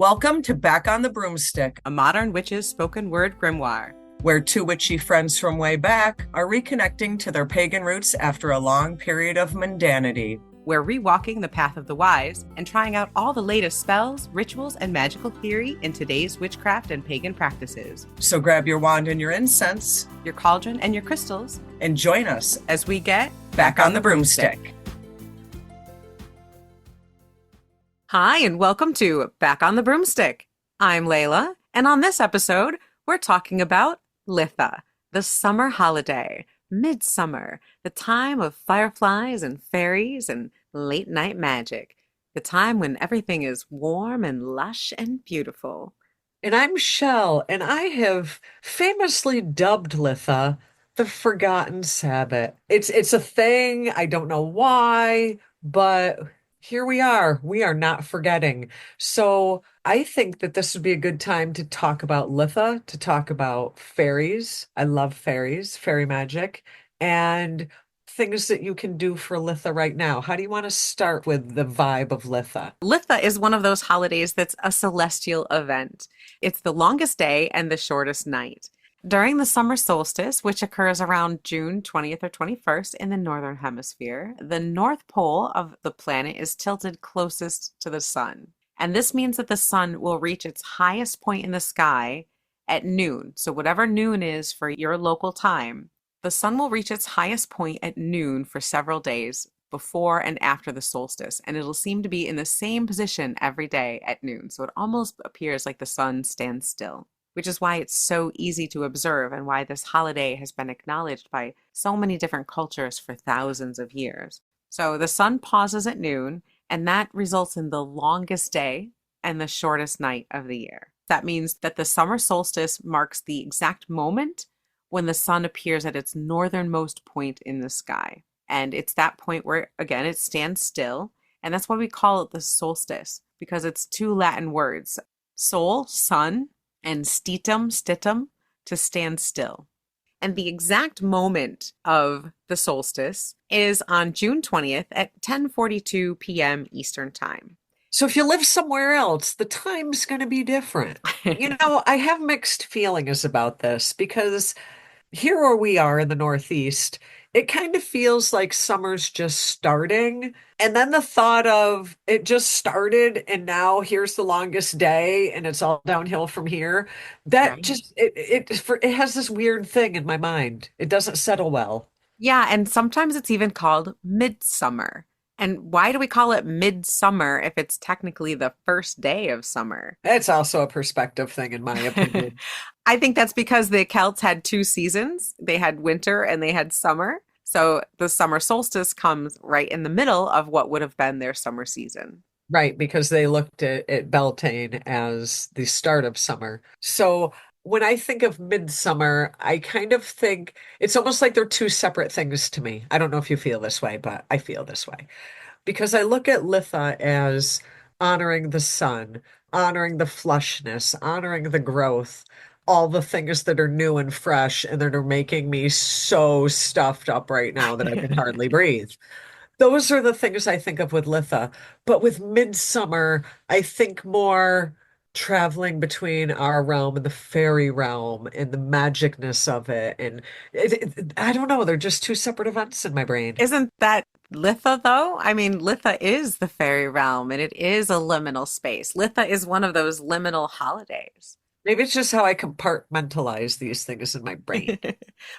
Welcome to Back on the Broomstick, a modern witch's spoken word grimoire, where two witchy friends from way back are reconnecting to their pagan roots after a long period of mundanity. We're rewalking the path of the wise and trying out all the latest spells, rituals, and magical theory in today's witchcraft and pagan practices. So grab your wand and your incense, your cauldron and your crystals, and join us as we get Back on the Broomstick. Hi, and welcome to Back on the Broomstick. I'm Layla, and on this episode, we're talking about Litha, the summer holiday, Midsummer, the time of fireflies and fairies and late night magic, the time when everything is warm and lush and beautiful. And I'm Chelle, and I have famously dubbed Litha the Forgotten Sabbath. It's a thing. I don't know why, but here we are. We are not forgetting. So I think that this would be a good time to talk about Litha, to talk about fairies. I love fairies, fairy magic, and things that you can do for Litha right now. How do you want to start with the vibe of Litha? Litha is one of those holidays that's a celestial event. It's the longest day and the shortest night. During the summer solstice, which occurs around June 20th or 21st in the northern hemisphere, the north pole of the planet is tilted closest to the sun. And this means that the sun will reach its highest point in the sky at noon. So whatever noon is for your local time, the sun will reach its highest point at noon for several days before and after the solstice. And it'll seem to be in the same position every day at noon. So it almost appears like the sun stands still, which is why it's so easy to observe and why this holiday has been acknowledged by so many different cultures for thousands of years. So the sun pauses at noon, and that results in the longest day and the shortest night of the year. That means that the summer solstice marks the exact moment when the sun appears at its northernmost point in the sky. And it's that point where, again, it stands still. And that's why we call it the solstice, because it's two Latin words, sol, sun, and stitum, to stand still. And the exact moment of the solstice is on June 20th at 10:42 p.m. Eastern Time. So if you live somewhere else, the time's going to be different. I have mixed feelings about this because here where we are in the Northeast, it kind of feels like summer's just starting. And then the thought of it just started and now here's the longest day and it's all downhill from here. That Right. just it has this weird thing in my mind. It doesn't settle well. Yeah, and sometimes it's even called midsummer. And why do we call it midsummer if it's technically the first day of summer? It's also a perspective thing, in my opinion. I think that's because the Celts had two seasons. They had winter and they had summer. So the summer solstice comes right in the middle of what would have been their summer season. Right, because they looked at Beltane as the start of summer. So when I think of midsummer, I kind of think it's almost like they're two separate things to me. I don't know if you feel this way, but I feel this way. Because I look at Litha as honoring the sun, honoring the flushness, honoring the growth, all the things that are new and fresh and that are making me so stuffed up right now that I can hardly breathe. Those are the things I think of with Litha. But with Midsummer, I think more traveling between our realm and the fairy realm and the magicness of it. And I don't know, they're just two separate events in my brain. Isn't that Litha, though? I mean, Litha is the fairy realm and it is a liminal space. Litha is one of those liminal holidays. Maybe it's just how I compartmentalize these things in my brain.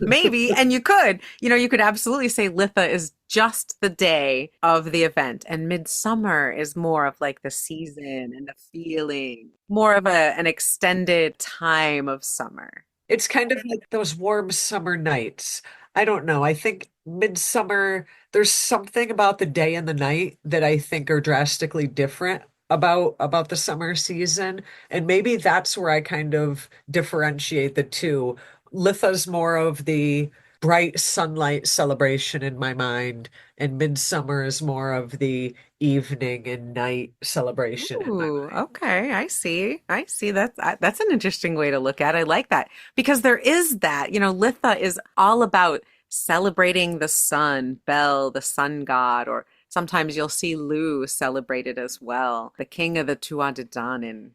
Maybe, and you could absolutely say Litha is just the day of the event, and Midsummer is more of like the season and the feeling, more of an extended time of summer. It's kind of like those warm summer nights. I don't know. I think midsummer, there's something about the day and the night that I think are drastically different about the summer season. And maybe that's where I kind of differentiate the two. Litha's more of the bright sunlight celebration in my mind, and midsummer is more of the evening and night celebration in my Ooh, mind. okay, I see. I see. That's an interesting way to look at it. I like that because there is that, Litha is all about celebrating the sun, Bel, the sun god, or sometimes you'll see Lu celebrated as well, the king of the Tuatha De Danann.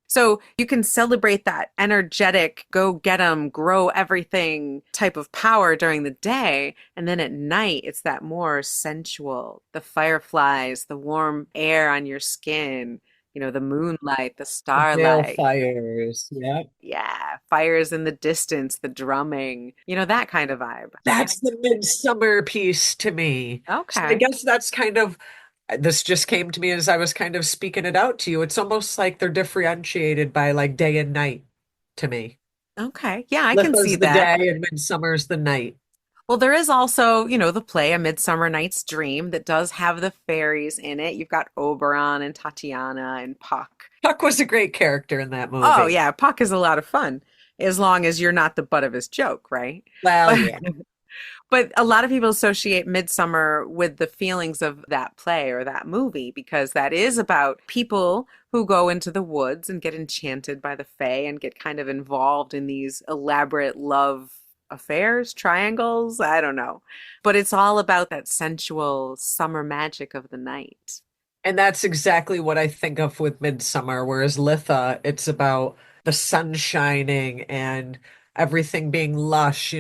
So you can celebrate that energetic, go get 'em, grow everything type of power during the day. And then at night, it's that more sensual, the fireflies, the warm air on your skin, the moonlight, the The starlight. balefires. Yeah. Yeah, fires in the distance, the drumming, that kind of vibe. That's the midsummer piece to me. So I Okay. guess that's kind of this just came to me as I was kind of speaking it out to you. It's almost like they're differentiated by like day and night to me. Okay. Yeah, I can see Litha's the that. day and midsummer's the night. Well, there is also, the play A Midsummer Night's Dream that does have the fairies in it. You've got Oberon and Tatiana and Puck. Puck was a great character in that Oh, movie. yeah, Puck is a lot of fun as long as you're not the butt of his joke, right? Well, But yeah. but a lot of people associate Midsummer with the feelings of that play or that movie because that is about people who go into the woods and get enchanted by the fae and get kind of involved in these elaborate love affairs, triangles, I don't know. But it's all about that sensual summer magic of the night. And that's exactly what I think of with Midsummer, whereas Litha, it's about the sun shining and everything being lush.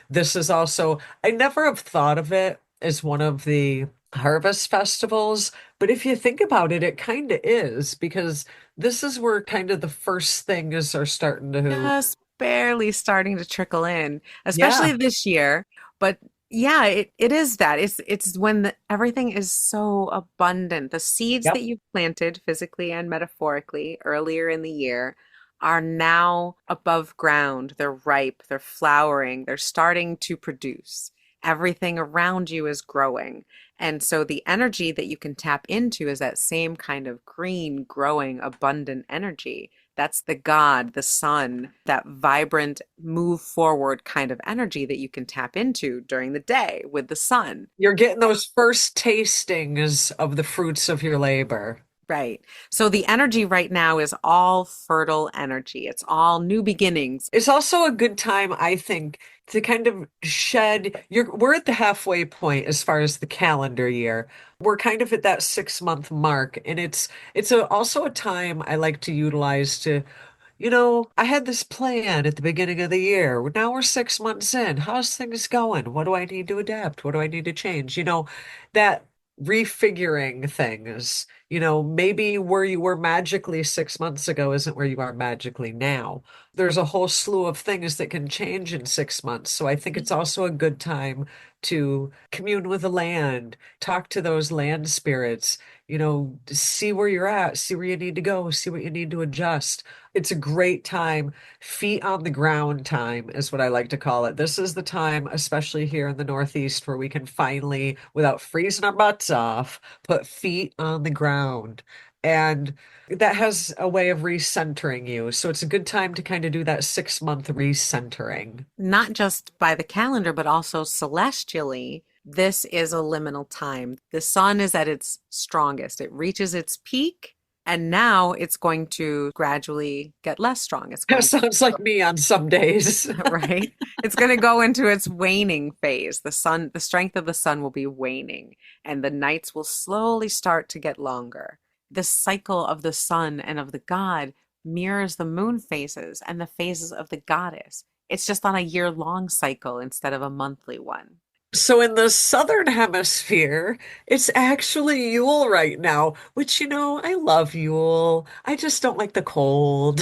This is also, I never have thought of it as one of the harvest festivals, but if you think about it, it kind of is because this is where kind of the first things are starting to, Just barely starting to trickle in, especially yeah, this year. But yeah, it is that. It's when everything is so abundant. The seeds that yep. you've planted physically and metaphorically earlier in the year are now above ground. They're ripe, they're flowering, they're starting to produce. Everything around you is growing. And so the energy that you can tap into is that same kind of green, growing, abundant energy. That's the God, the sun, that vibrant, move forward kind of energy that you can tap into during the day with the sun. You're getting those first tastings of the fruits of your labor. Right. So the energy right now is all fertile energy. It's all new beginnings. It's also a good time, I think, to kind of shed we're at the halfway point as far as the calendar year. We're kind of at that 6 month mark, and also a time I like to utilize to, I had this plan at the beginning of the year. Now we're 6 months in. How's things going? What do I need to adapt? What do I need to change? That refiguring things. Maybe where you were magically 6 months ago isn't where you are magically now. There's a whole slew of things that can change in 6 months. So I think it's also a good time to commune with the land, talk to those land spirits, see where you're at, see where you need to go, see what you need to adjust. It's a great time. Feet on the ground time is what I like to call it. This is the time, especially here in the Northeast, where we can finally, without freezing our butts off, put feet on the ground. And that has a way of recentering you. So it's a good time to kind of do that 6 month recentering. Not just by the calendar, but also celestially. This is a liminal time. The sun is at its strongest. It reaches its peak, and now it's going to gradually get less strong. It's That going sounds like me on some days. right? It's going to go into its waning phase. The strength of the sun will be waning, and the nights will slowly start to get longer. The cycle of the sun and of the god mirrors the moon phases and the phases of the goddess. It's just on a year-long cycle instead of a monthly one. So in the southern hemisphere, it's actually Yule right now, which, I love Yule. I just don't like the cold.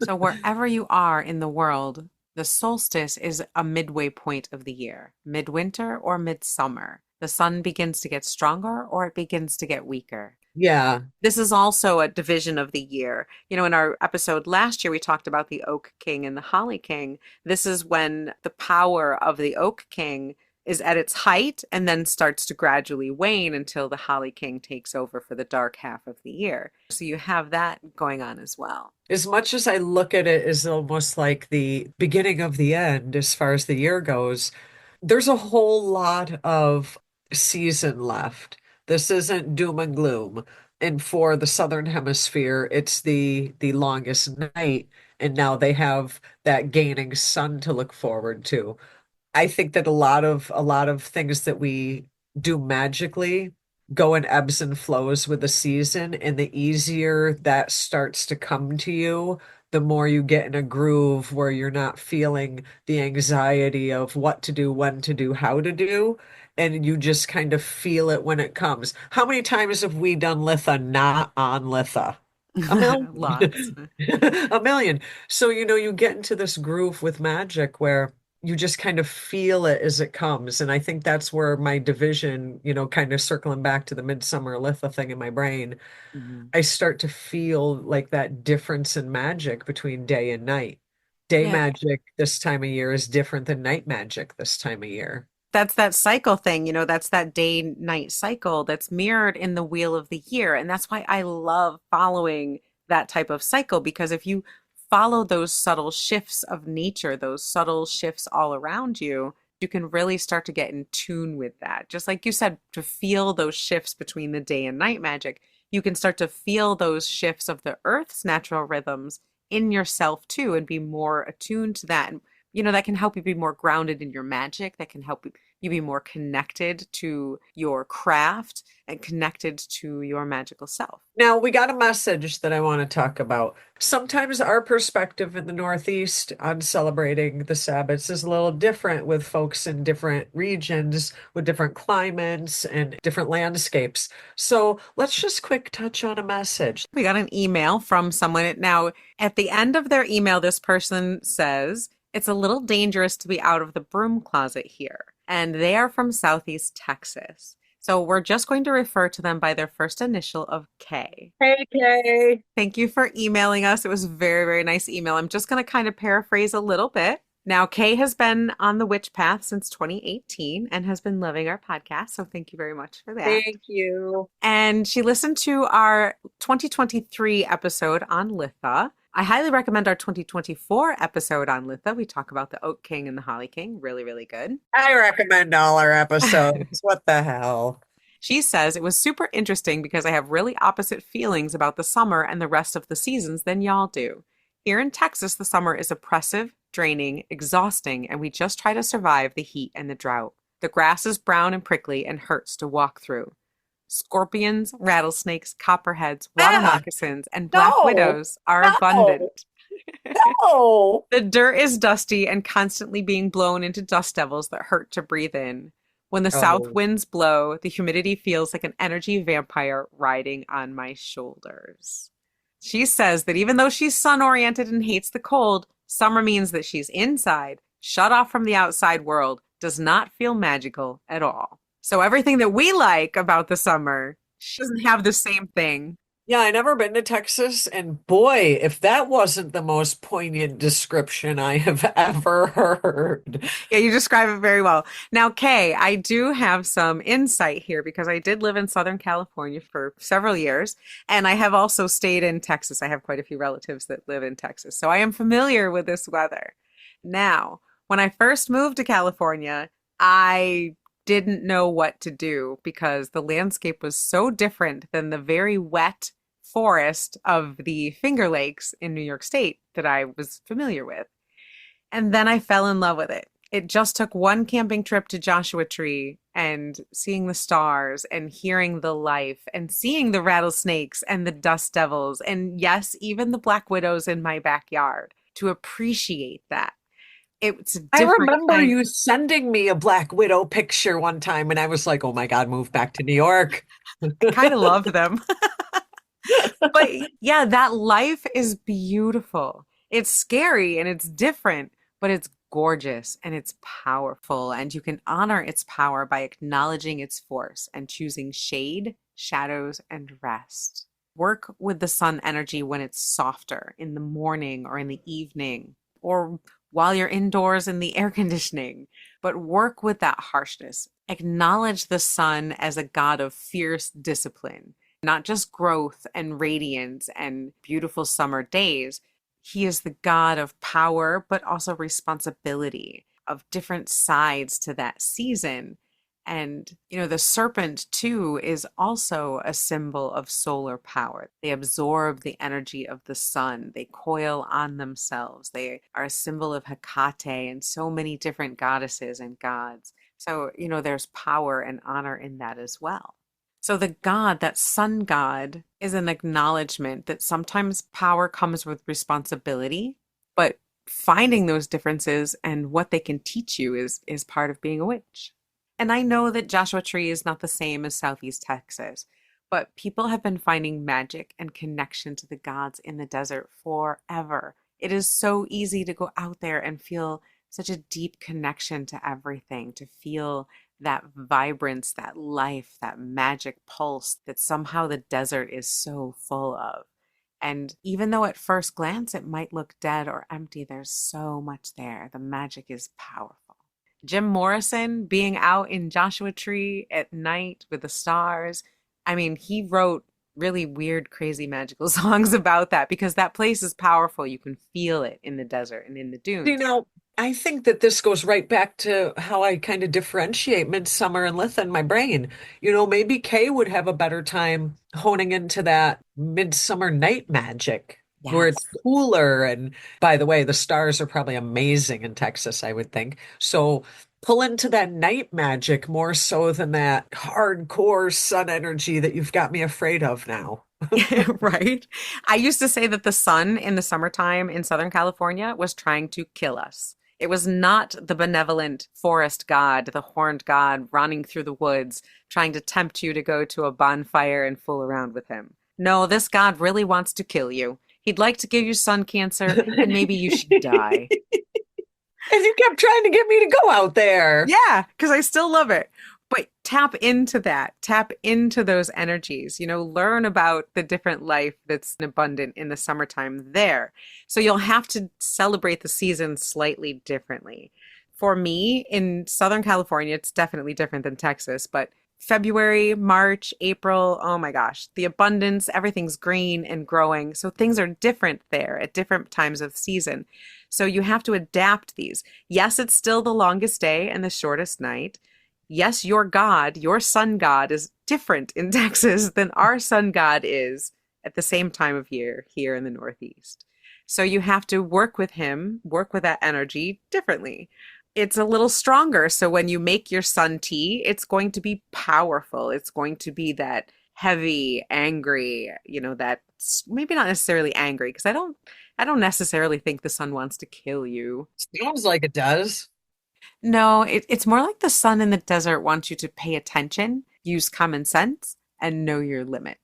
So wherever you are in the world, the solstice is a midway point of the year, midwinter or midsummer. The sun begins to get stronger or it begins to get weaker. Yeah. This is also a division of the year. In our episode last year, we talked about the Oak King and the Holly King. This is when the power of the Oak King is at its height and then starts to gradually wane until the Holly King takes over for the dark half of the year. So you have that going on as well. As much as I look at it as almost like the beginning of the end as far as the year goes, there's a whole lot of season left. This isn't doom and gloom. And for the Southern Hemisphere, it's the longest night, and now they have that gaining sun to look forward to. I think that a lot of things that we do magically go in ebbs and flows with the season, and the easier that starts to come to you, the more you get in a groove where you're not feeling the anxiety of what to do, when to do, how to do, and you just kind of feel it when it comes. How many times have we done Litha not on Litha? A million. Lots. A million. So, you get into this groove with magic where you just kind of feel it as it comes. And I think that's where my division, kind of circling back to the Midsummer Litha thing in my brain, Mhm. I start to feel like that difference in magic between day and night. Day Yeah, magic this time of year is different than night magic this time of year. that's that cycle thing, that's that day night cycle that's mirrored in the wheel of the year. And that's why I love following that type of cycle, because if you follow those subtle shifts of nature, those subtle shifts all around you, you can really start to get in tune with that. Just like you said, to feel those shifts between the day and night magic, you can start to feel those shifts of the earth's natural rhythms in yourself too, and be more attuned to that. And that can help you be more grounded in your magic, that can help you be more connected to your craft and connected to your magical self. Now, we got a message that I want to talk about. Sometimes our perspective in the Northeast on celebrating the Sabbats is a little different with folks in different regions with different climates and different landscapes. So let's just quick touch on a message. We got an email from someone. Now, at the end of their email, this person says, it's a little dangerous to be out of the broom closet here. And they are from Southeast Texas. So we're just going to refer to them by their first initial of K. Hey, Kay. Thank you for emailing us. It was a very, very nice email. I'm just going to kind of paraphrase a little bit. Now, Kay has been on the witch path since 2018 and has been loving our podcast. So thank you very much for that. Thank you. And she listened to our 2023 episode on Litha. I highly recommend our 2024 episode on Litha. We talk about the Oak King and the Holly King. Really, really good. I recommend all our episodes. What the hell? She says it was super interesting because I have really opposite feelings about the summer and the rest of the seasons than y'all do. Here in Texas, the summer is oppressive, draining, exhausting, and we just try to survive the heat and the drought. The grass is brown and prickly and hurts to walk through. Scorpions, rattlesnakes, copperheads, water Ah, moccasins, and black no, widows are no, abundant. no. The dirt is dusty and constantly being blown into dust devils that hurt to breathe in. When the south Oh, winds blow, the humidity feels like an energy vampire riding on my shoulders. She says that even though she's sun oriented and hates the cold, summer means that she's inside, shut off from the outside world, does not feel magical at all. So everything that we like about the summer, she doesn't have the same thing. yeah, I never been to Texas, and boy, if that wasn't the most poignant description I have ever heard. Yeah, you describe it very well. Now, Kay, I do have some insight here because I did live in Southern California for several years, and I have also stayed in Texas. I have quite a few relatives that live in Texas, so I am familiar with this weather. Now, when I first moved to California, I didn't know what to do because the landscape was so different than the very wet forest of the Finger Lakes in New York State that I was familiar with. And then I fell in love with it. It just took one camping trip to Joshua Tree and seeing the stars and hearing the life and seeing the rattlesnakes and the dust devils and yes, even the black widows in my backyard to appreciate that. It's a I different remember kind. you sending me a Black Widow picture one time, and I was like, oh my God, move back to New York. I kind of love them. But yeah, that life is beautiful. It's scary and it's different, but it's gorgeous and it's powerful. And you can honor its power by acknowledging its force and choosing shade, shadows, and rest. Work with the sun energy when it's softer in the morning or in the evening or while you're indoors in the air conditioning. But work with that harshness. Acknowledge the sun as a god of fierce discipline, not just growth and radiance and beautiful summer days. He is the God of power, but also responsibility, of different sides to that season. And, the serpent too is also a symbol of solar power. They absorb the energy of the sun, they coil on themselves. They are a symbol of Hecate and so many different goddesses and gods. So, there's power and honor in that as well. So the god, that sun god, is an acknowledgement that sometimes power comes with responsibility, but finding those differences and what they can teach you is part of being a witch. And I know that Joshua Tree is not the same as Southeast Texas, but people have been finding magic and connection to the gods in the desert forever. It is so easy to go out there and feel such a deep connection to everything, to feel that vibrance, that life, that magic pulse that somehow the desert is so full of. And even though at first glance it might look dead or empty, there's so much there. The magic is powerful. Jim Morrison being out in Joshua Tree at night with the stars. I mean, he wrote really weird, crazy, magical songs about that because that place is powerful. You can feel it in the desert and in the You dunes. know, I think that this goes right back to how I kind of differentiate Midsummer and Litha in my brain. Maybe Kay would have a better time honing into that midsummer night magic where it's Yes. cooler. And by the way, the stars are probably amazing in Texas, I would think. So pull into that night magic more so than that hardcore sun energy that you've got me afraid of now. Right? I used to say that the sun in the summertime in Southern California was trying to kill us. It was not the benevolent forest god, the horned god running through the woods, trying to tempt you to go to a bonfire and fool around with him. No, this god really wants to kill you. He'd like to give you sun cancer, and maybe you should die. And you kept trying to get me to go out there. Yeah, because I still love it. But tap into that, tap into those energies, learn about the different life that's abundant in the summertime there. So you'll have to celebrate the season slightly differently. For me, in Southern California, it's definitely different than Texas, but February, March, April, oh my gosh, the abundance, everything's green and growing. So things are different there at different times of season. So you have to adapt these. Yes, it's still the longest day and the shortest night. Yes, your God, your sun god is different in Texas than our sun god is at the same time of year here in the Northeast. So you have to work with him, work with that energy differently. It's a little stronger. So when you make your sun tea, it's going to be powerful. It's going to be that heavy, angry, that maybe not necessarily angry, because I don't necessarily think the sun wants to kill you. Sounds like it does. No, it's more like the sun in the desert wants you to pay attention, use common sense, and know your limits.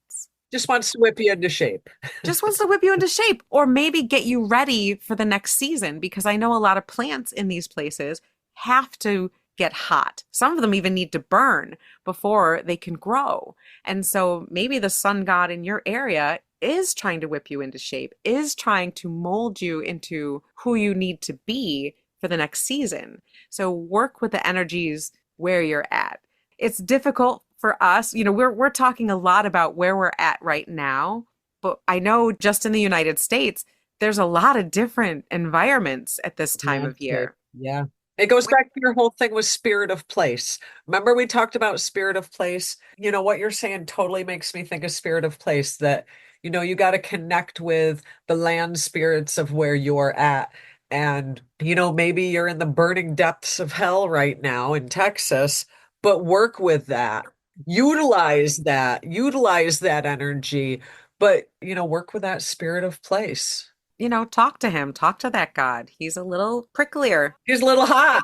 Just wants to whip you into shape. Just wants to whip you into shape or maybe get you ready for the next season because I know a lot of plants in these places have to get hot. Some of them even need to burn before they can grow. And so maybe the sun god in your area is trying to whip you into shape, is trying to mold you into who you need to be for the next season. So work with the energies where you're at. It's difficult for us. We're talking a lot about where we're at right now, but I know just in the United States, there's a lot of different environments at this time of year. Yeah. It goes back to your whole thing with spirit of place. Remember we talked about spirit of place? What you're saying totally makes me think of spirit of place that, you got to connect with the land spirits of where you're at. And, maybe you're in the burning depths of hell right now in Texas, but work with that. Utilize that energy, but, work with that spirit of place. Talk to him, talk to that God. He's a little pricklier. He's a little hot.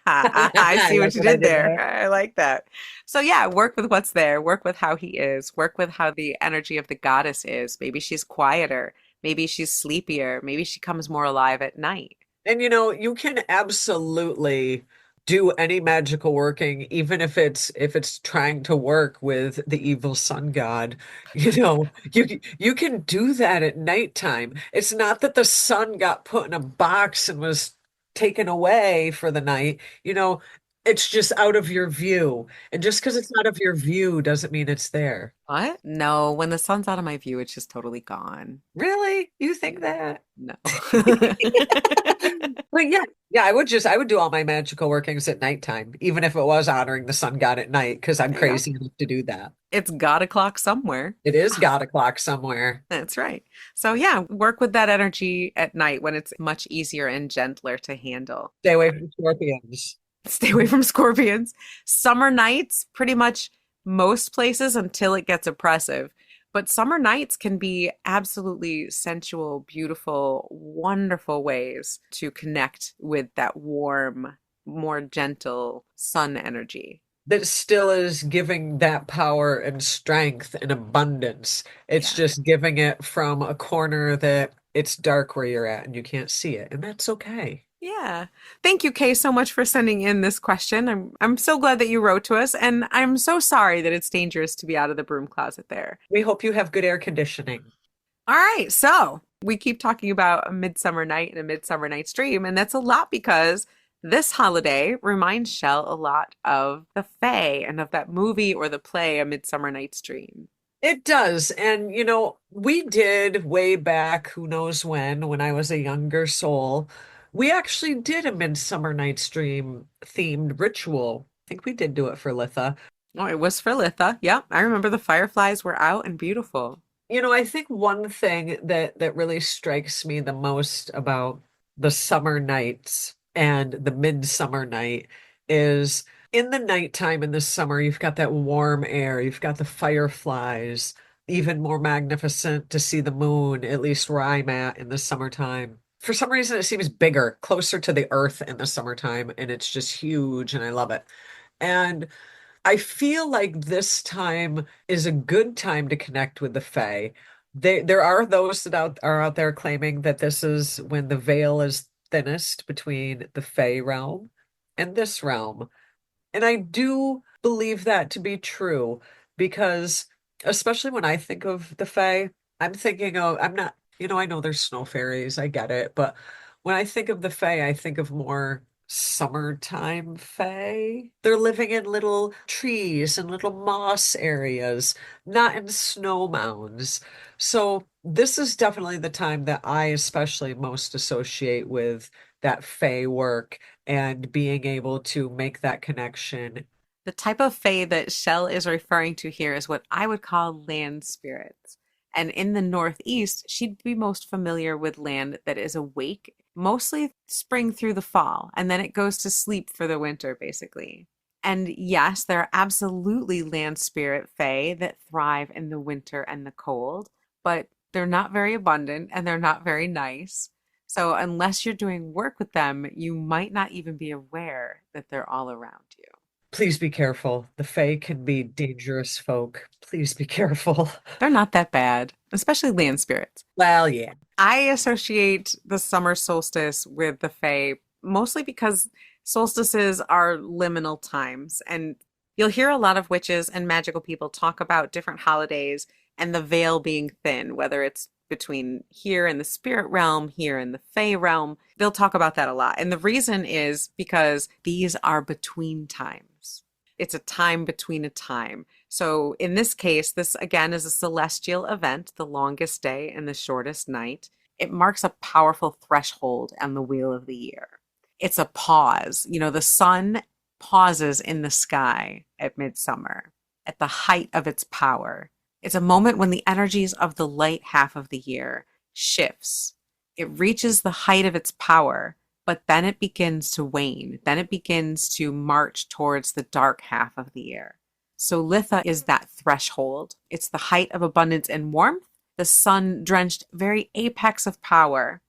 I see what Like you what I did did there. there. I like that. So yeah, work with what's there, work with how he is, work with how the energy of the goddess is. Maybe she's quieter, maybe she's sleepier, maybe she comes more alive at night. And you can absolutely do any magical working, even if it's trying to work with the evil sun god. You can do that at nighttime. It's not that the sun got put in a box and was taken away for the night. It's just out of your view. And just because it's out of your view doesn't mean it's there. What? No, when the sun's out of my view, it's just totally gone. Really? You think that? No. But yeah, I would do all my magical workings at nighttime, even if it was honoring the sun god at night, because I'm There you go. crazy enough to do that. It's God o'clock somewhere. It is God o'clock somewhere. That's right. So yeah, work with that energy at night when it's much easier and gentler to handle. Stay away from scorpions. Stay away from scorpions. Summer nights, pretty much most places until it gets oppressive. But summer nights can be absolutely sensual, beautiful, wonderful ways to connect with that warm, more gentle sun energy. That still is giving that power and strength and abundance. It's Yeah. just giving it from a corner that it's dark where you're at and you can't see it. And that's okay. Yeah. Thank you, Kay, so much for sending in this question. I'm so glad that you wrote to us, and I'm so sorry that it's dangerous to be out of the broom closet there. We hope you have good air conditioning. All right, so we keep talking about a midsummer night and a midsummer night's dream, and that's a lot because this holiday reminds Shell a lot of the Fae and of that movie or the play, A Midsummer Night's Dream. It does. And, we did way back, who knows when I was a younger soul, we actually did a Midsummer Night's Dream themed ritual. I think we did do it for Litha. Oh, it was for Litha. Yep, I remember the fireflies were out and beautiful. I think one thing that really strikes me the most about the summer nights and the midsummer night is in the nighttime in the summer, you've got that warm air, you've got the fireflies, even more magnificent to see the moon, at least where I'm at in the summertime. For some reason, it seems bigger, closer to the earth in the summertime, and it's just huge, and I love it. And I feel like this time is a good time to connect with the Fae. There are those that are out there claiming that this is when the veil is thinnest between the Fae realm and this realm. And I do believe that to be true because, especially when I think of the Fae, I'm thinking of, I'm not, I know there's snow fairies, I get it, but when I think of the Fae, I think of more summertime Fae. They're living in little trees and little moss areas, not in snow mounds. So this is definitely the time that I especially most associate with that Fae work and being able to make that connection. The type of fae that Shell is referring to here is what I would call land spirits. And in the Northeast, she'd be most familiar with land that is awake, mostly spring through the fall, and then it goes to sleep for the winter, basically. And yes, there are absolutely land spirit fae that thrive in the winter and the cold, but they're not very abundant and they're not very nice. So unless you're doing work with them, you might not even be aware that they're all around you. Please be careful. The Fae can be dangerous folk. Please be careful. They're not that bad, especially land spirits. Well, yeah. I associate the summer solstice with the Fae mostly because solstices are liminal times. And you'll hear a lot of witches and magical people talk about different holidays and the veil being thin, whether it's between here in the spirit realm, here in the Fae realm. They'll talk about that a lot. And the reason is because these are between times. It's a time between a time. So in this case, this again is a celestial event, the longest day and the shortest night. It marks a powerful threshold on the wheel of the year. It's a pause. The sun pauses in the sky at midsummer, at the height of its power. It's a moment when the energies of the light half of the year shifts. It reaches the height of its power, but then it begins to wane. Then it begins to march towards the dark half of the year. So Litha is that threshold. It's the height of abundance and warmth, the sun-drenched very apex of power,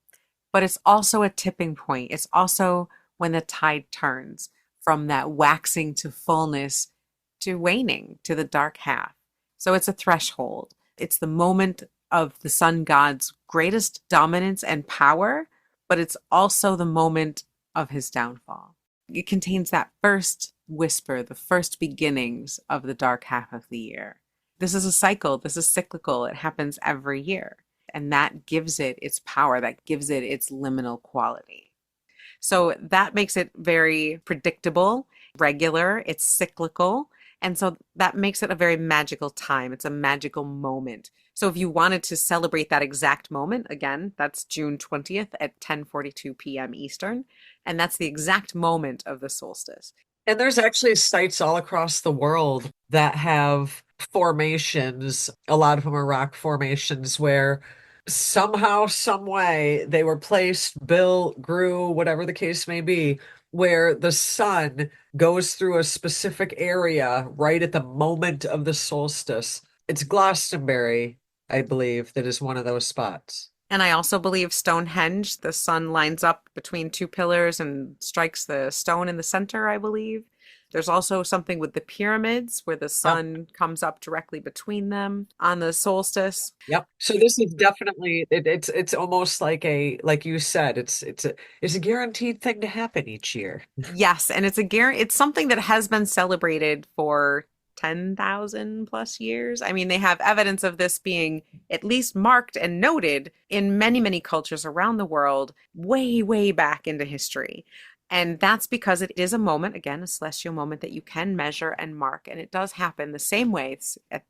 but it's also a tipping point. It's also when the tide turns from that waxing to fullness to waning to the dark half. So it's a threshold. It's the moment of the sun god's greatest dominance and power, but it's also the moment of his downfall. It contains that first whisper, the first beginnings of the dark half of the year. This is a cycle. This is cyclical. It happens every year. And that gives it its power. That gives it its liminal quality. So that makes it very predictable, regular. It's cyclical. And so that makes it a very magical time. It's a magical moment. So if you wanted to celebrate that exact moment, again, that's June 20th at 10:42 p.m. Eastern. And that's the exact moment of the solstice. And there's actually sites all across the world that have formations. A lot of them are rock formations where somehow, some way, they were placed, built, grew, whatever the case may be, where the sun goes through a specific area right at the moment of the solstice. It's Glastonbury, I believe, that is one of those spots. And I also believe Stonehenge, the sun lines up between two pillars and strikes the stone in the center, I believe. There's also something with the pyramids where the Yep. sun comes up directly between them on the solstice. Yep. So this is definitely it's almost like you said, it's a guaranteed thing to happen each year. Yes, and it's something that has been celebrated for 10,000 plus years. I mean, they have evidence of this being at least marked and noted in many, many cultures around the world, way, way back into history. And that's because it is a moment, again, a celestial moment that you can measure and mark. And it does happen the same way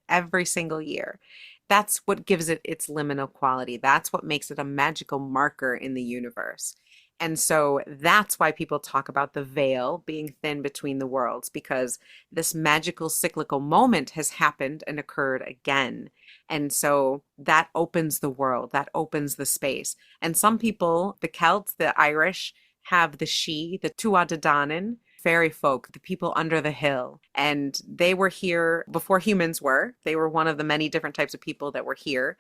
every single year. That's what gives it its liminal quality. That's what makes it a magical marker in the universe. And so that's why people talk about the veil being thin between the worlds, because this magical cyclical moment has happened and occurred again. And so that opens the world, that opens the space. And some people, the Celts, the Irish, have the Sidhe, the Tuatha De Danann, fairy folk, the people under the hill. And they were here before humans were. They were one of the many different types of people that were here.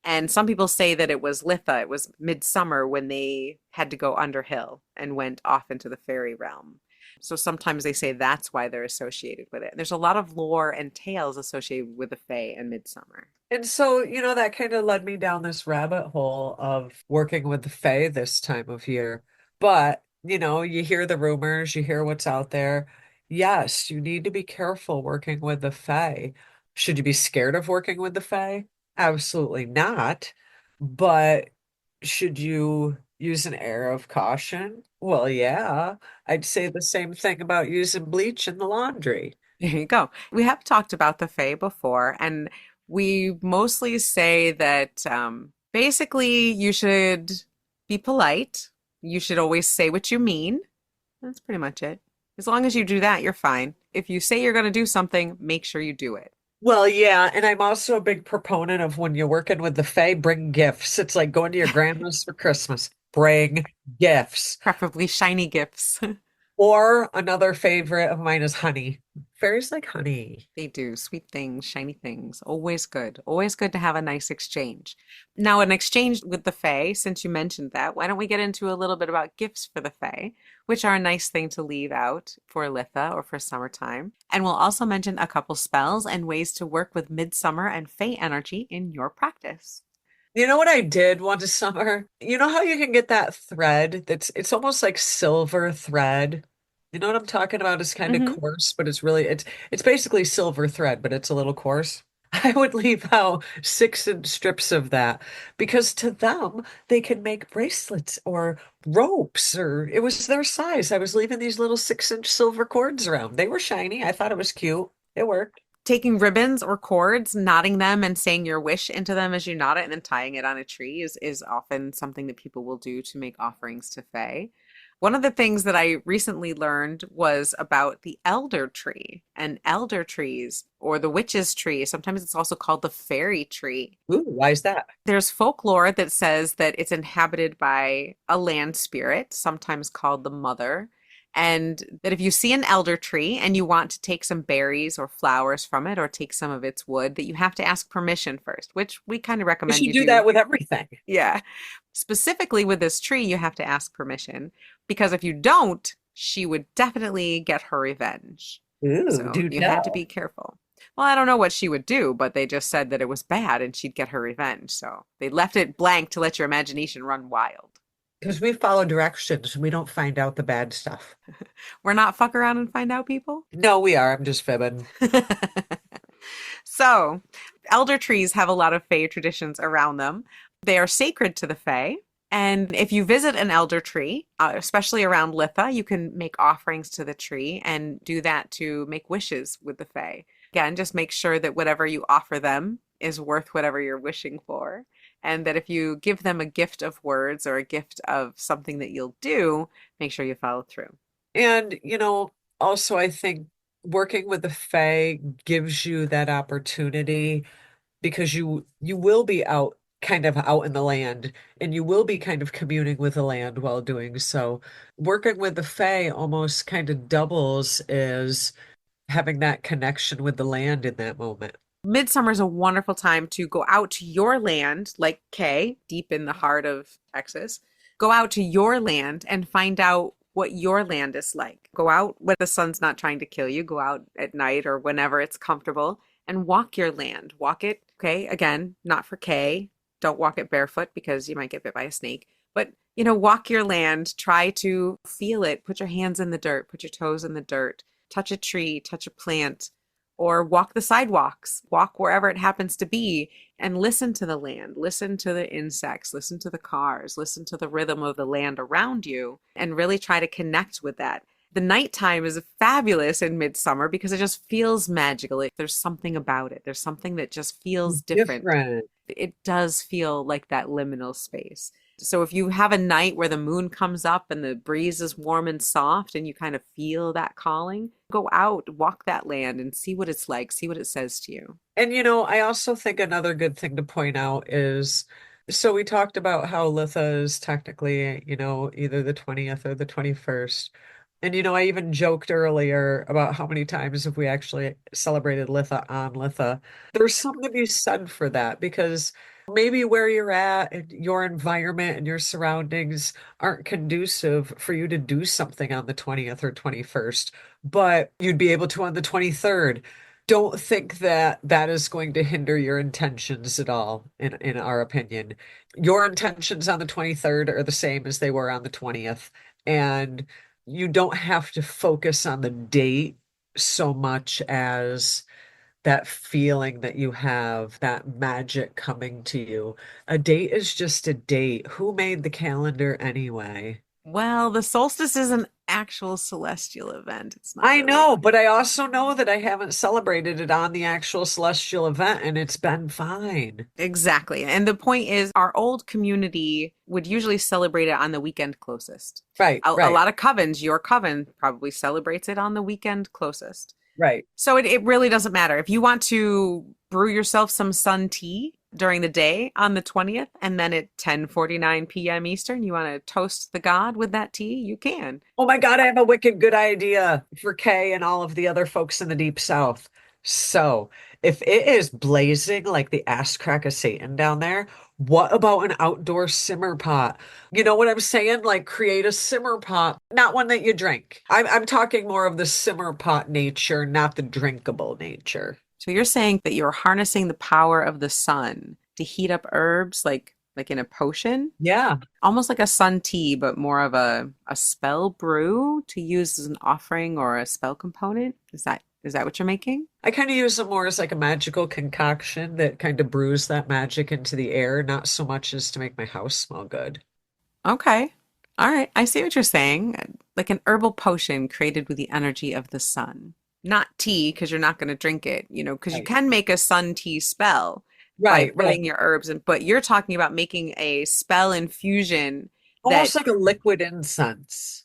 And some people say that it was Litha, it was midsummer when they had to go underhill and went off into the fairy realm. So sometimes they say that's why they're associated with it. There's a lot of lore and tales associated with the Fae and midsummer. And so, that kind of led me down this rabbit hole of working with the Fae this time of year. But, you hear the rumors, you hear what's out there. Yes, you need to be careful working with the Fae. Should you be scared of working with the Fae? Absolutely not. But should you use an air of caution? Well, yeah. I'd say the same thing about using bleach in the laundry. There you go. We have talked about the Fae before, and we mostly say that basically you should be polite. You should always say what you mean. That's pretty much it. As long as you do that, you're fine. If you say you're going to do something, make sure you do it. Well, yeah, and I'm also a big proponent of when you're working with the Fae, bring gifts. It's like going to your grandma's for Christmas. Bring gifts. Preferably shiny gifts. Or another favorite of mine is honey. Fairies like honey. They do sweet things, shiny things. Always good. Always good to have a nice exchange. Now, an exchange with the Fae, since you mentioned that, why don't we get into a little bit about gifts for the Fae, which are a nice thing to leave out for Litha or for summertime. And we'll also mention a couple spells and ways to work with midsummer and Fae energy in your practice. You know what I did one summer? You know how you can get that thread it's almost like silver thread. You know what I'm talking about? It's kind of Hmm. coarse, but it's basically silver thread, but it's a little coarse. I would leave out 6-inch strips of that because to them they can make bracelets or ropes or it was their size. I was leaving these little 6-inch silver cords around. They were shiny. I thought it was cute. It worked. Taking ribbons or cords, knotting them and saying your wish into them as you knot it and then tying it on a tree is often something that people will do to make offerings to Fae. One of the things that I recently learned was about the elder tree and elder trees or the witch's tree. Sometimes it's also called the fairy tree. Ooh, why is that? There's folklore that says that it's inhabited by a land spirit, sometimes called the mother, and that if you see an elder tree and you want to take some berries or flowers from it or take some of its wood, that you have to ask permission first, which we kind of You recommend should you do do. that with everything. Yeah. Specifically with this tree, you have to ask permission because if you don't, she would definitely get her revenge. Ooh, So do you had to tell. be careful. Well, I don't know what she would do, but they just said that it was bad and she'd get her revenge. So they left it blank to let your imagination run wild. Because we follow directions and we don't find out the bad stuff. We're not fuck around and find out people. No, we are. I'm just fibbing. So, elder trees have a lot of Fae traditions around them. They are sacred to the Fae. And if you visit an elder tree, especially around Litha, you can make offerings to the tree and do that to make wishes with the Fae. Again, just make sure that whatever you offer them is worth whatever you're wishing for. And that if you give them a gift of words or a gift of something that you'll do, make sure you follow through. And, also I think working with the Fae gives you that opportunity because you will be out kind of out in the land, and you will be kind of communing with the land while doing so. Working with the Fae almost kind of doubles as having that connection with the land in that moment. Midsummer is a wonderful time to go out to your land, like Kay, deep in the heart of Texas. Go out to your land and find out what your land is like. Go out when the sun's not trying to kill you. Go out at night or whenever it's comfortable and walk your land. Walk it, okay? Again, not for Kay. Don't walk it barefoot because you might get bit by a snake. But, walk your land. Try to feel it. Put your hands in the dirt. Put your toes in the dirt. Touch a tree. Touch a plant. Or walk the sidewalks, walk wherever it happens to be, and listen to the land, listen to the insects, listen to the cars, listen to the rhythm of the land around you, and really try to connect with that. The nighttime is fabulous in midsummer because it just feels magical. There's something about it. There's something that just feels different. It does feel like that liminal space. So if you have a night where the moon comes up and the breeze is warm and soft and you kind of feel that calling, go out, walk that land and see what it's like, see what it says to you. And I also think another good thing to point out is, so we talked about how Litha is technically, either the 20th or the 21st. And I even joked earlier about how many times have we actually celebrated Litha on Litha. There's something to be said for that because maybe where you're at and your environment and your surroundings aren't conducive for you to do something on the 20th or 21st, but you'd be able to on the 23rd. Don't think that that is going to hinder your intentions at all, in our opinion. Your intentions on the 23rd are the same as they were on the 20th. And you don't have to focus on the date so much as that feeling that you have, that magic coming to you. A date is just a date. Who made the calendar anyway? Well, the solstice is an actual celestial event. It's not I really. know, but I also know that I haven't celebrated it on the actual celestial event and it's been fine. Exactly. And the point is, our old community would usually celebrate it on the weekend closest. Right, A right, lot of covens, your coven probably celebrates it on the weekend closest. right. So it really doesn't matter. If you want to brew yourself some sun tea during the day on the 20th, and then at 10:49 p.m. Eastern, you want to toast the god with that tea, you can. Oh my God, I have a wicked good idea for Kay and all of the other folks in the Deep South. So, if it is blazing like the ass crack of Satan down there, what about an outdoor simmer pot? You know what I'm saying? Like create a simmer pot, not one that you drink. I'm talking more of the simmer pot nature, not the drinkable nature. So you're saying that you're harnessing the power of the sun to heat up herbs like in a potion? Yeah. Almost like a sun tea, but more of a spell brew to use as an offering or a spell component? Is that what you're making? I kind of use it more as like a magical concoction that kind of brews that magic into the air, not so much as to make my house smell good. Okay. All right. I see what you're saying. Like an herbal potion created with the energy of the sun. Not tea, because you're not going to drink it, because you Right. can make a sun tea spell by Right, right. putting your herbs in, but you're talking about making a spell infusion that, Almost like a liquid incense.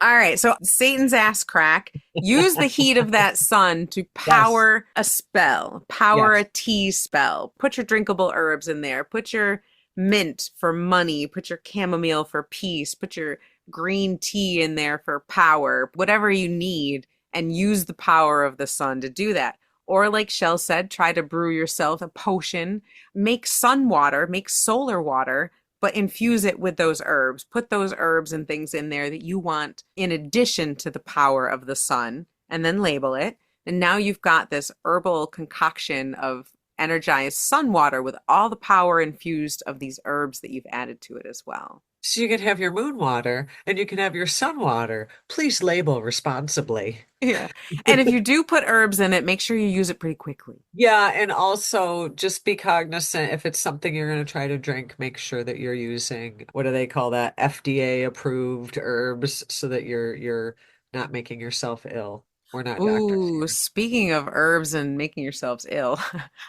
all right, so Satan's ass crack, use the heat of that sun to Yes. power a spell, power a Yes. tea spell, put your drinkable herbs in there, put your mint for money, put your chamomile for peace, put your green tea in there for power, whatever you need, and use the power of the sun to do that. Or like Chelle said, try to brew yourself a potion, make sun water, make solar water, but infuse it with those herbs. Put those herbs and things in there that you want in addition to the power of the sun, and then label it. And now you've got this herbal concoction of energized sun water with all the power infused of these herbs that you've added to it as well. So you can have your moon water and you can have your sun water. Please label responsibly. Yeah. And if you do put herbs in it, make sure you use it pretty quickly. Yeah, and also just be cognizant if it's something you're going to try to drink, make sure that you're using, what do they call that? FDA approved herbs so that you're not making yourself ill. We're not doctors Ooh, here. speaking of herbs and making yourselves ill,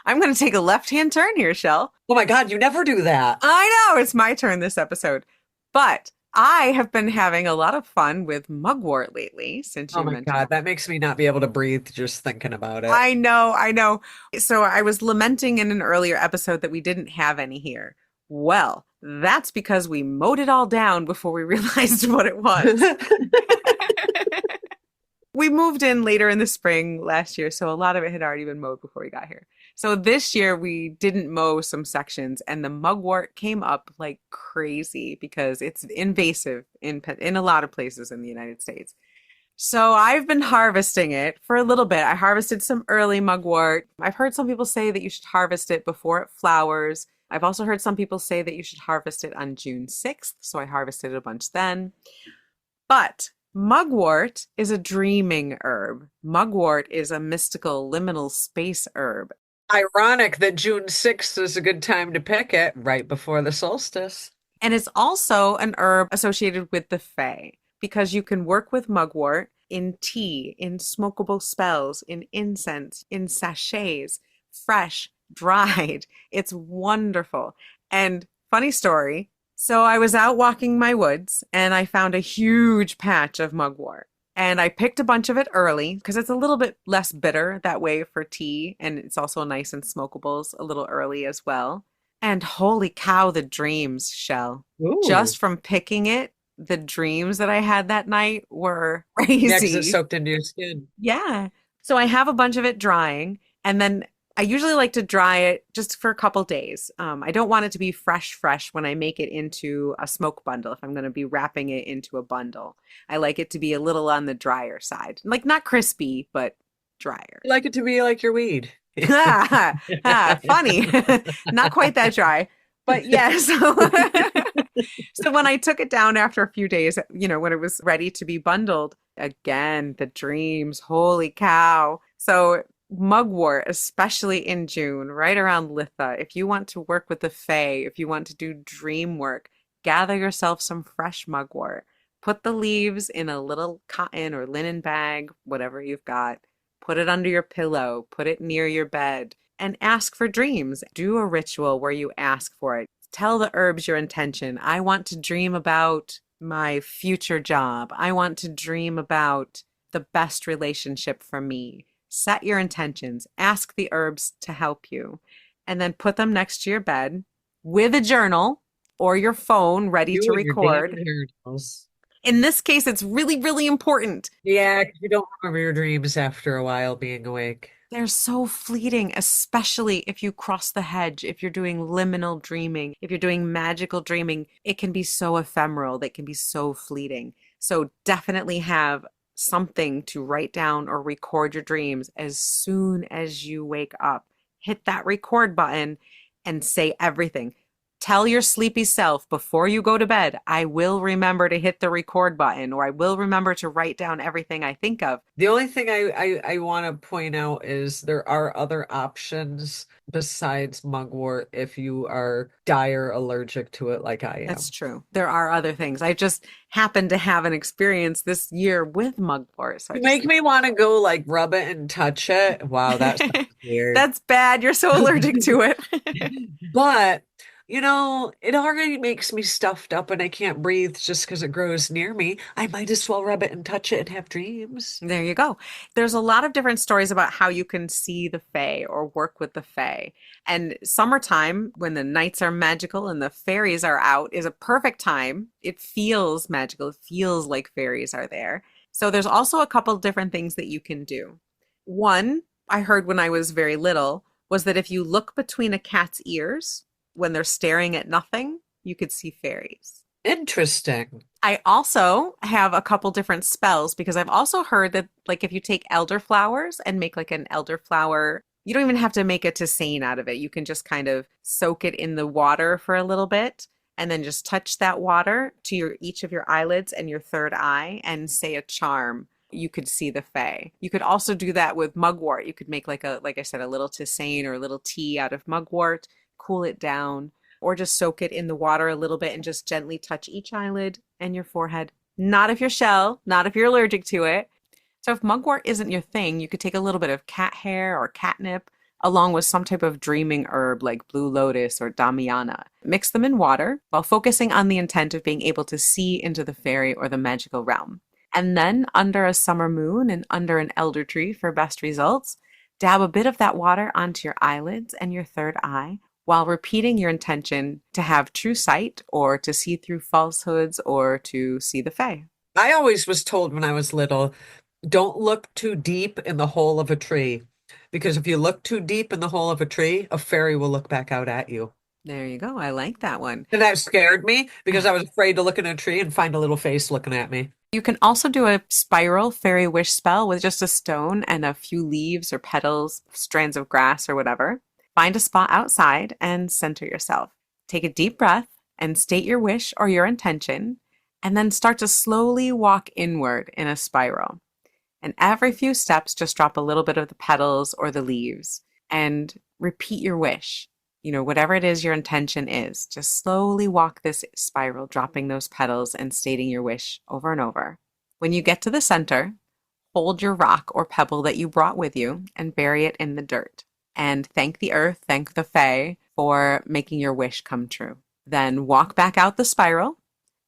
I'm going to take a left-hand turn here, Chelle. Oh my God, you never do that. I know it's my turn this episode, but I have been having a lot of fun with mugwort lately since Oh you my mentioned. God, that makes me not be able to breathe just thinking about it. I know, I know. So I was lamenting in an earlier episode that we didn't have any here. Well, that's because we mowed it all down before we realized what it was. We moved in later in the spring last year, so a lot of it had already been mowed before we got here. So this year we didn't mow some sections, and the mugwort came up like crazy because it's invasive in a lot of places in the United States. So I've been harvesting it for a little bit. I harvested some early mugwort. I've heard some people say that you should harvest it before it flowers. I've also heard some people say that you should harvest it on June 6th, so I harvested a bunch then. But mugwort is a dreaming herb. Mugwort is a mystical liminal space herb. Ironic that June 6th is a good time to pick it, right before the solstice. And it's also an herb associated with the fae because you can work with mugwort in tea, in smokable spells, in incense, in sachets, fresh, dried. It's wonderful. And funny story. So I was out walking my woods and I found a huge patch of mugwort. And I picked a bunch of it early because it's a little bit less bitter that way for tea. And it's also nice in smokables a little early as well. And holy cow, the dreams, Chelle. Ooh. Just from picking it, the dreams that I had that night were Yeah, because crazy. it's soaked into your skin. Yeah. So I have a bunch of it drying, and then I usually like to dry it just for a couple days. I don't want it to be fresh when I make it into a smoke bundle, if I'm going to be wrapping it into a bundle. I like it to be a little on the drier side. Like not crispy, but drier. You like it to be like your weed. Funny. Not quite that dry. But yeah, so when I took it down after a few days, when it was ready to be bundled, again, the dreams, holy cow. So mugwort, especially in June, right around Litha, if you want to work with the fae, if you want to do dream work, gather yourself some fresh mugwort. Put the leaves in a little cotton or linen bag, whatever you've got. Put it under your pillow, put it near your bed, and ask for dreams. Do a ritual where you ask for it. Tell the herbs your intention. I want to dream about my future job. I want to dream about the best relationship for me. Set your intentions. Ask the herbs to help you. And then put them next to your bed with a journal or your phone ready to record. In this case, it's really, really important. Yeah, because you don't remember your dreams after a while being awake. They're so fleeting, especially if you cross the hedge, if you're doing liminal dreaming, if you're doing magical dreaming, it can be so ephemeral, they can be so fleeting. So definitely have something to write down or record your dreams as soon as you wake up. Hit that record button and say everything. Tell your sleepy self before you go to bed, I will remember to hit the record button, or I will remember to write down everything I think of. The only thing I want to point out is there are other options besides mugwort if you are dire allergic to it like I am. That's true. There are other things. I just happened to have an experience this year with mugwort. So you make me want to go like rub it and touch it. Wow, that's weird. That's bad. You're so allergic to it. But it already makes me stuffed up and I can't breathe just because it grows near me. I might as well rub it and touch it and have dreams. There you go. There's a lot of different stories about how you can see the fae or work with the fae. And summertime, when the nights are magical and the fairies are out, is a perfect time. It feels magical. It feels like fairies are there. So there's also a couple different things that you can do. One, I heard when I was very little, was that if you look between a cat's ears, when they're staring at nothing, you could see fairies. Interesting. I also have a couple different spells because I've also heard that like if you take elderflowers and make like an elderflower, you don't even have to make a tisane out of it. You can just kind of soak it in the water for a little bit and then just touch that water to each of your eyelids and your third eye and say a charm. You could see the fae. You could also do that with mugwort. You could make like I said, a little tisane or a little tea out of mugwort, cool it down, or just soak it in the water a little bit and just gently touch each eyelid and your forehead. Not if you're Chelle, not if you're allergic to it. So if mugwort isn't your thing, you could take a little bit of cat hair or catnip along with some type of dreaming herb like blue lotus or damiana. Mix them in water while focusing on the intent of being able to see into the fairy or the magical realm. And then under a summer moon and under an elder tree for best results, dab a bit of that water onto your eyelids and your third eye. while repeating your intention to have true sight or to see through falsehoods or to see the fae. I always was told when I was little, don't look too deep in the hole of a tree. Because if you look too deep in the hole of a tree, a fairy will look back out at you. There you go. I like that one. And that scared me because I was afraid to look in a tree and find a little face looking at me. You can also do a spiral fairy wish spell with just a stone and a few leaves or petals, strands of grass or whatever. Find a spot outside and center yourself. Take a deep breath and state your wish or your intention, and then start to slowly walk inward in a spiral. And every few steps, just drop a little bit of the petals or the leaves and repeat your wish. Whatever it is your intention is, just slowly walk this spiral, dropping those petals and stating your wish over and over. When you get to the center, hold your rock or pebble that you brought with you and bury it in the dirt. And thank the earth, thank the fae for making your wish come true. Then walk back out the spiral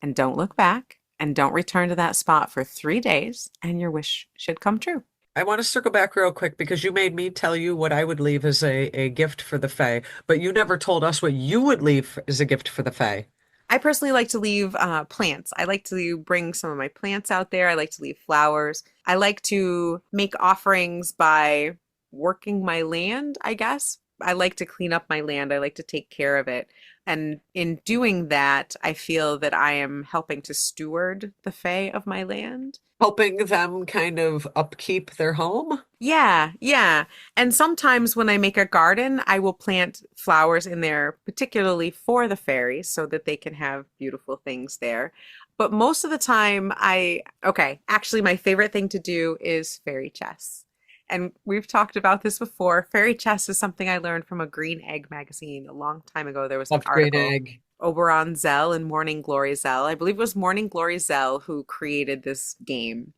and don't look back and don't return to that spot for 3 days and your wish should come true. I want to circle back real quick because you made me tell you what I would leave as a gift for the Fae, but you never told us what you would leave as a gift for the Fae. I personally like to leave plants. I like to bring some of my plants out there. I like to leave flowers. I like to make offerings by working my land, I guess. I like to clean up my land. I like to take care of it. And in doing that, I feel that I am helping to steward the fae of my land. Helping them kind of upkeep their home? Yeah, yeah. And sometimes when I make a garden, I will plant flowers in there, particularly for the fairies, so that they can have beautiful things there. But most of the time, actually, my favorite thing to do is fairy chess. And we've talked about this before. Fairy chess is something I learned from a Green Egg magazine a long time ago. There was an article. Green Egg. Oberon Zell and Morning Glory Zell. I believe it was Morning Glory Zell who created this game.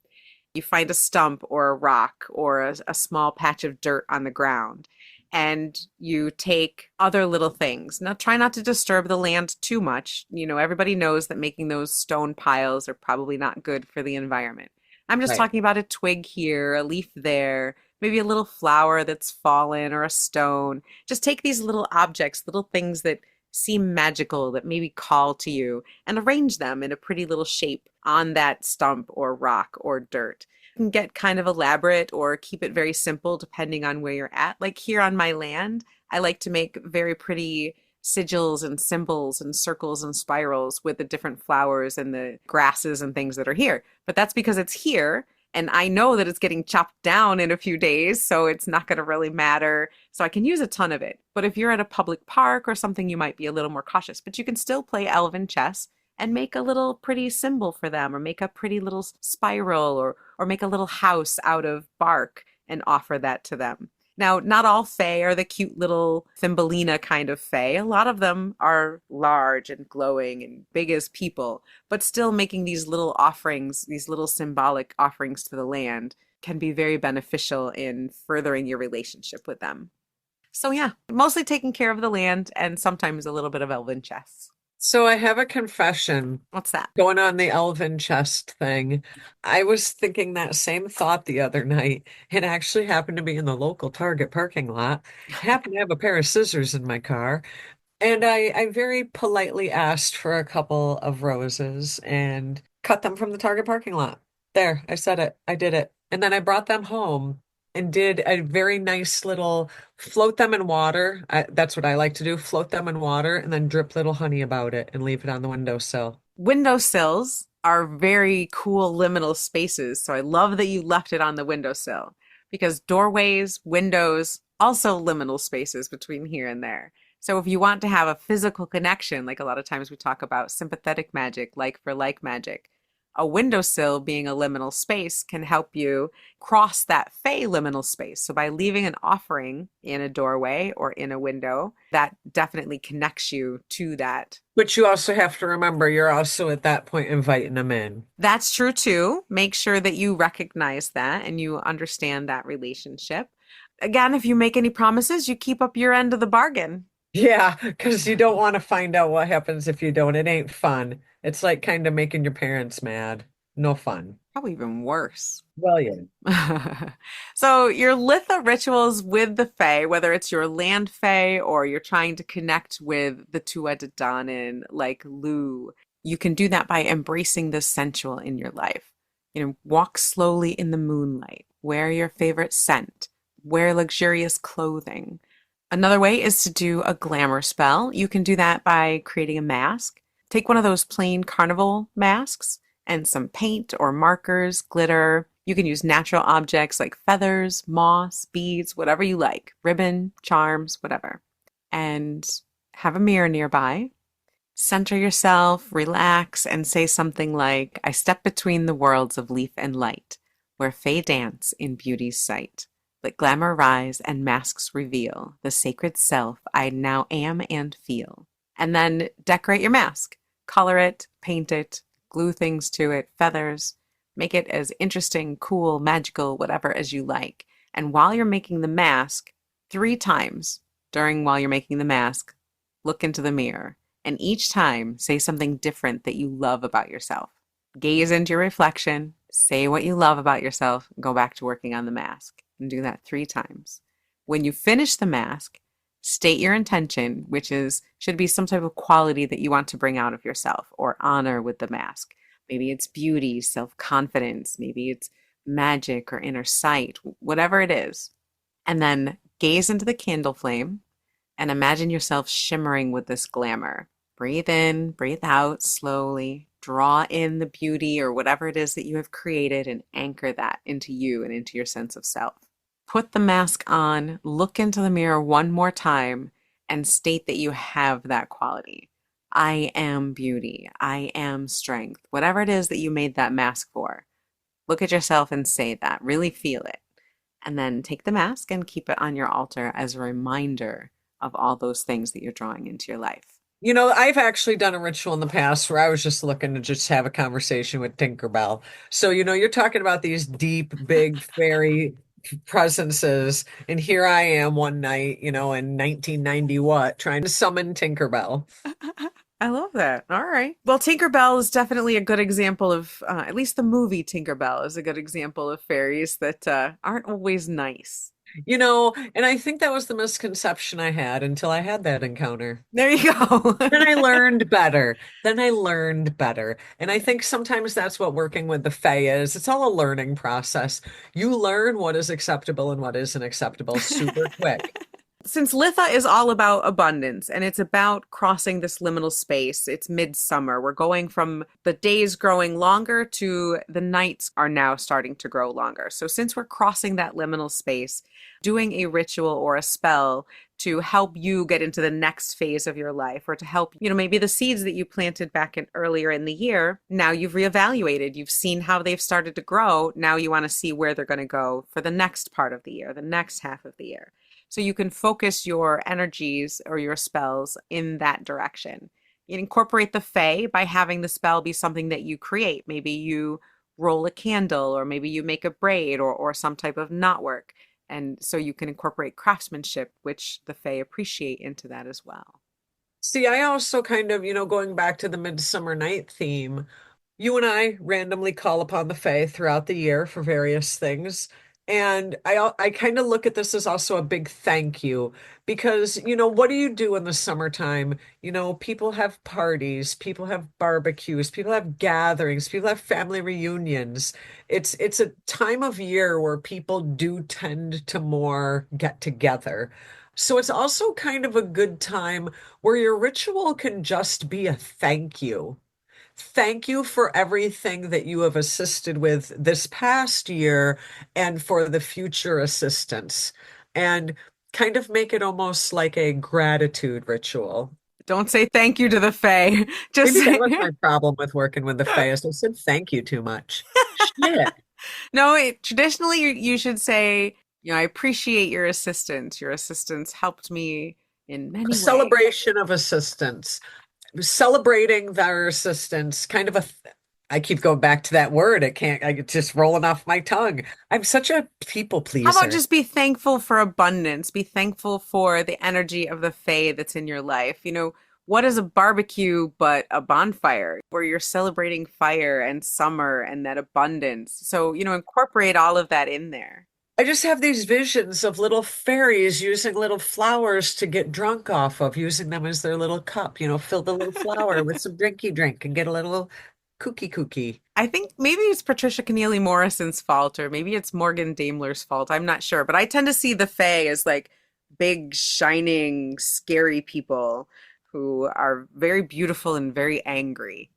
You find a stump or a rock or a small patch of dirt on the ground, and you take other little things. Now, try not to disturb the land too much. Everybody knows that making those stone piles are probably not good for the environment. I'm just talking about a twig here, a leaf there, maybe a little flower that's fallen or a stone. Just take these little objects, little things that seem magical, that maybe call to you, and arrange them in a pretty little shape on that stump or rock or dirt. You can get kind of elaborate or keep it very simple depending on where you're at. Like here on my land, I like to make very pretty sigils and symbols and circles and spirals with the different flowers and the grasses and things that are here. But that's because it's here. And I know that it's getting chopped down in a few days, so it's not going to really matter. So I can use a ton of it. But if you're at a public park or something, you might be a little more cautious. But you can still play elven chess and make a little pretty symbol for them, or make a pretty little spiral, or make a little house out of bark and offer that to them. Now, not all fae are the cute little Thumbelina kind of fae. A lot of them are large and glowing and big as people, but still making these little offerings, these little symbolic offerings to the land can be very beneficial in furthering your relationship with them. So yeah, mostly taking care of the land and sometimes a little bit of elven chess. So I have a confession. What's that? Going on the elven chest thing. I was thinking that same thought the other night. It actually happened to be in the local Target parking lot. Happened to have a pair of scissors in my car. And I very politely asked for a couple of roses and cut them from the Target parking lot. There, I said it. I did it. And then I brought them home and did a very nice little float them in water. That's what I like to do, float them in water and then drip little honey about it and leave it on the windowsill. Windowsills are very cool liminal spaces. So I love that you left it on the windowsill, because doorways, windows, also liminal spaces between here and there. So if you want to have a physical connection, like a lot of times we talk about sympathetic magic, like for like magic, a windowsill being a liminal space can help you cross that fey liminal space. So by leaving an offering in a doorway or in a window, that definitely connects you to that. But you also have to remember you're also at that point inviting them in. That's true too. Make sure that you recognize that and you understand that relationship. Again, if you make any promises, you keep up your end of the bargain. Yeah, because you don't want to find out what happens if you don't. It ain't fun. It's like kind of making your parents mad. No fun. Probably even worse. William. So your Litha rituals with the Fae, whether it's your land Fae or you're trying to connect with the two-headed Danin like Lu, you can do that by embracing the sensual in your life. Walk slowly in the moonlight, wear your favorite scent, wear luxurious clothing. Another way is to do a glamour spell. You can do that by creating a mask. Take one of those plain carnival masks and some paint or markers, glitter. You can use natural objects like feathers, moss, beads, whatever you like, ribbon, charms, whatever. And have a mirror nearby. Center yourself, relax, and say something like, I step between the worlds of leaf and light, where fae dance in beauty's sight. Let glamour rise and masks reveal the sacred self I now am and feel. And then decorate your mask. Color it, paint it, glue things to it, feathers. Make it as interesting, cool, magical, whatever as you like. And while you're making the mask, 3 times while you're making the mask, look into the mirror. And each time, say something different that you love about yourself. Gaze into your reflection, say what you love about yourself, go back to working on the mask. And do that 3 times. When you finish the mask, state your intention, which should be some type of quality that you want to bring out of yourself or honor with the mask. Maybe it's beauty, self-confidence, maybe it's magic or inner sight, whatever it is. And then gaze into the candle flame and imagine yourself shimmering with this glamour. Breathe in, breathe out slowly. Draw in the beauty or whatever it is that you have created and anchor that into you and into your sense of self. Put the mask on, look into the mirror one more time, and state that you have that quality. I am beauty. I am strength. Whatever it is that you made that mask for. Look at yourself and say that. Really feel it. And then take the mask and keep it on your altar as a reminder of all those things that you're drawing into your life. I've actually done a ritual in the past where I was just looking to just have a conversation with Tinkerbell. So, you're talking about these deep, big fairy presences, and here I am one night, in 1990 what, trying to summon Tinkerbell. I love that. All right. Well, Tinkerbell is definitely a good example of, at least the movie Tinkerbell is a good example of fairies that aren't always nice. And I think that was the misconception I had until I had that encounter. There you go. Then I learned better. Then I learned better. And I think sometimes that's what working with the Fae is. It's all a learning process. You learn what is acceptable and what isn't acceptable super quick. Since Litha is all about abundance and it's about crossing this liminal space, it's midsummer. We're going from the days growing longer to the nights are now starting to grow longer. So since we're crossing that liminal space, doing a ritual or a spell to help you get into the next phase of your life or to help, maybe the seeds that you planted back in earlier in the year, now you've reevaluated, you've seen how they've started to grow. Now you want to see where they're going to go for the next part of the year, the next half of the year. So you can focus your energies or your spells in that direction. You incorporate the Fae by having the spell be something that you create. Maybe you roll a candle, or maybe you make a braid or some type of knotwork. And so you can incorporate craftsmanship, which the Fae appreciate, into that as well. See, I also kind of, going back to the Midsummer Night theme, you and I randomly call upon the Fae throughout the year for various things. And I kind of look at this as also a big thank you because, what do you do in the summertime? People have parties, people have barbecues, people have gatherings, people have family reunions. It's a time of year where people do tend to more get together. So it's also kind of a good time where your ritual can just be a thank you. Thank you for everything that you have assisted with this past year and for the future assistance. And kind of make it almost like a gratitude ritual. Don't say thank you to the Fae. Just Maybe that say, was my problem with working with the Fae. Is I said thank you too much. Shit. no, traditionally you should say, I appreciate your assistance. Your assistance helped me in many A ways. celebration of assistance. Celebrating their assistance, kind of I keep going back to that word. It's just rolling off my tongue. I'm such a people How about pleaser. just be thankful for abundance? Be thankful for the energy of the Fae that's in your life. what is a barbecue but a bonfire where you're celebrating fire and summer and that abundance? So, incorporate all of that in there. I just have these visions of little fairies using little flowers to get drunk off of, using them as their little cup, fill the little flower with some drinky drink and get a little kooky. I think maybe it's Patricia Keneally Morrison's fault, or maybe it's Morgan Daimler's fault. I'm not sure, but I tend to see the Fae as like big, shining, scary people who are very beautiful and very angry.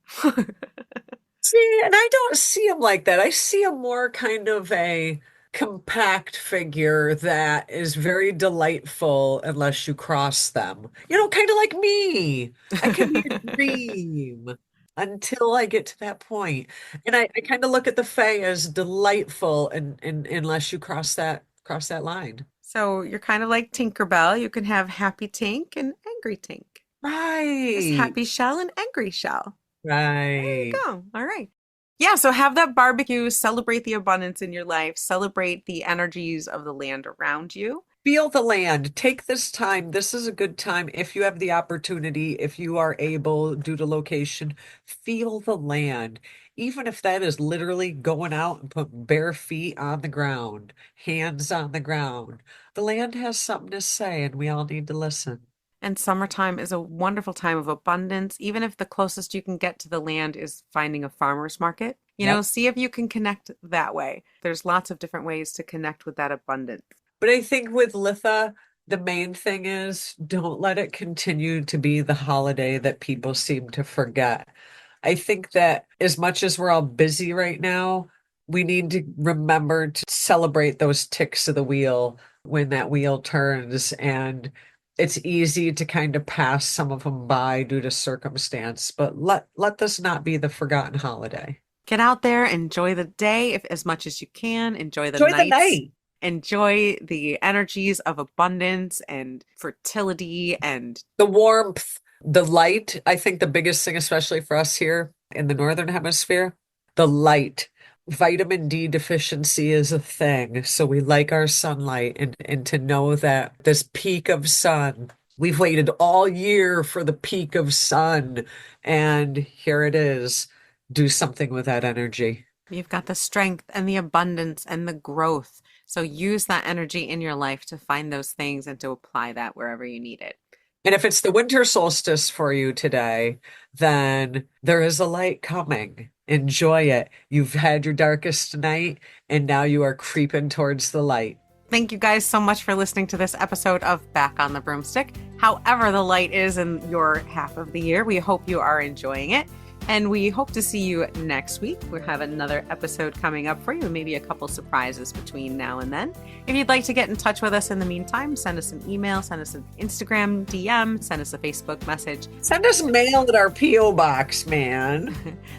See, and I don't see him like that. I see him more kind of a compact figure that is very delightful unless you cross them. Kind of like me. I can be a dream until I get to that point. And I kind of look at the Fae as delightful and unless you cross that line. So you're kind of like Tinkerbell. You can have happy Tink and angry Tink. Just Right. happy Chelle and angry Chelle. There you Right. go. All right. Yeah, so have that barbecue, celebrate the abundance in your life, celebrate the energies of the land around you. Feel the land. Take this time. This is a good time if you have the opportunity, if you are able, due to location, feel the land. Even if that is literally going out and put bare feet on the ground, hands on the ground. The land has something to say, and we all need to listen. And summertime is a wonderful time of abundance, even if the closest you can get to the land is finding a farmer's market. Yep. See if you can connect that way. There's lots of different ways to connect with that abundance. But I think with Litha, the main thing is don't let it continue to be the holiday that people seem to forget. I think that as much as we're all busy right now, we need to remember to celebrate those ticks of the wheel when that wheel turns. And it's easy to kind of pass some of them by due to circumstance, but let this not be the forgotten holiday. Get out there, enjoy the day if as much as you can, enjoy the Enjoy the nights. night. Enjoy the energies of abundance and fertility and The warmth, the light. I think the biggest thing, especially for us here in the Northern Hemisphere, the light. Vitamin D deficiency is a thing. So we like our sunlight and to know that this peak of sun, we've waited all year for the peak of sun, and here it is. Do something with that energy. you've got the strength and the abundance and the growth. So use that energy in your life to find those things and to apply that wherever you need it. And if it's the winter solstice for you today, then there is a light coming. Enjoy it. You've had your darkest night, and now you are creeping towards the light. Thank you guys so much for listening to this episode of Back on the Broomstick. However the light is in your half of the year, we hope you are enjoying it. And we hope to see you next week. We'll have another episode coming up for you, maybe a couple surprises between now and then. If you'd like to get in touch with us in the meantime, send us an email, send us an Instagram DM, send us a Facebook message. Send us mail at our P.O. box, man.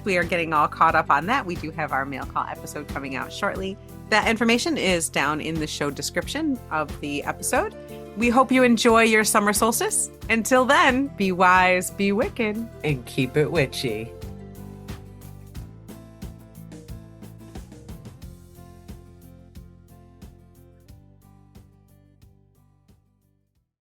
We are getting all caught up on that. We do have our mail call episode coming out shortly. That information is down in the show description of the episode. We hope you enjoy your summer solstice. Until then, be wise, be wicked. And keep it witchy.